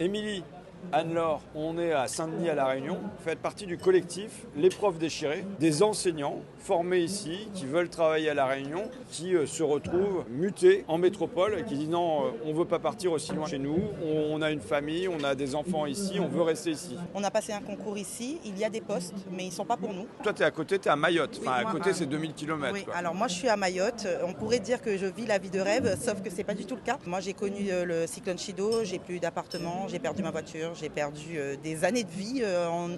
Émilie, Anne-Laure, on est à Saint-Denis à La Réunion. Vous faites partie du collectif Les Profs Déchirés, des enseignants formés ici qui veulent travailler à La Réunion, qui se retrouvent mutés en métropole et qui disent non, on ne veut pas partir aussi loin chez nous, on a une famille, on a des enfants ici, on veut rester ici. On a passé un concours ici, il y a des postes, mais ils ne sont pas pour nous. Toi, tu es à côté, tu es à Mayotte. Oui, Enfin, moi, à côté, c'est 2000 km. Oui, alors moi je suis à Mayotte. On pourrait dire que je vis la vie de rêve, sauf que c'est pas du tout le cas. Moi j'ai connu le cyclone Chido, j'ai plus d'appartement, j'ai perdu ma voiture, j'ai perdu des années de vie en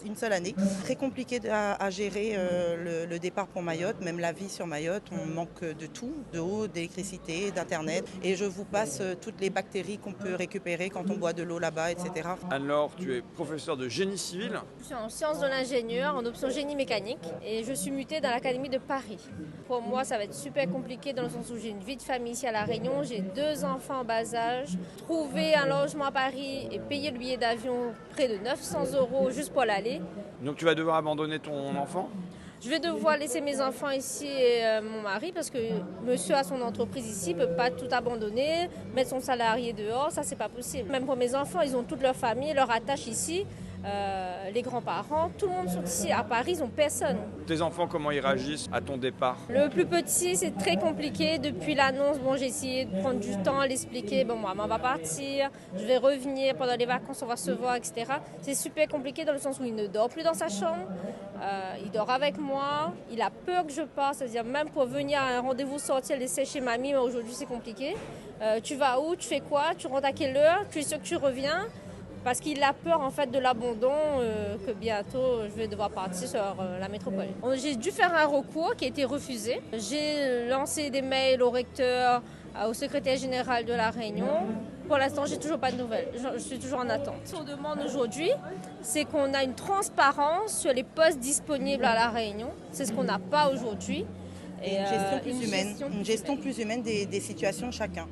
une seule année. Très compliqué à gérer le départ pour Mayotte, même la vie sur Mayotte. On manque de tout, d'eau, d'électricité, d'internet. Et je vous passe toutes les bactéries qu'on peut récupérer quand on boit de l'eau là-bas, etc. Anne-Laure, tu es professeure de génie civil. Je suis en sciences de l'ingénieur, en option génie mécanique, et je suis mutée dans l'académie de Paris. Pour moi, ça va être super compliqué dans le sens où j'ai une vie de famille ici à La Réunion, j'ai 2 enfants en bas âge. Trouver un logement à Paris et payer le billet d'avion près de 900 € juste pour l'aller. Donc tu vas devoir abandonner ton enfant ? Je vais devoir laisser mes enfants ici et mon mari parce que monsieur a son entreprise ici, ne peut pas tout abandonner, mettre son salarié dehors, ça c'est pas possible. Même pour mes enfants, ils ont toute leur famille, leur attache ici, les grands-parents, tout le monde sont ici. À Paris, ils n'ont personne. Tes enfants, comment ils réagissent à ton départ ? Le plus petit, c'est très compliqué. Depuis l'annonce, j'ai essayé de prendre du temps à l'expliquer. Maman va partir, je vais revenir pendant les vacances, on va se voir, etc. C'est super compliqué dans le sens où il ne dort plus dans sa chambre. Il dort avec moi. Il a peur que je parte, c'est-à-dire même pour venir à un rendez-vous sortir, laisser chez mamie, mais aujourd'hui c'est compliqué. Tu vas où ? Tu fais quoi ? Tu rentres à quelle heure ? Tu es sûr que tu reviens ? Parce qu'il a peur en fait de l'abandon, que bientôt je vais devoir partir sur la métropole. J'ai dû faire un recours qui a été refusé. J'ai lancé des mails au recteur, au secrétaire général de La Réunion. Pour l'instant, j'ai toujours pas de nouvelles. Je suis toujours en attente. Ce qu'on demande aujourd'hui, c'est qu'on a une transparence sur les postes disponibles à La Réunion. C'est ce qu'on n'a pas aujourd'hui. Et une gestion plus humaine des situations de chacun.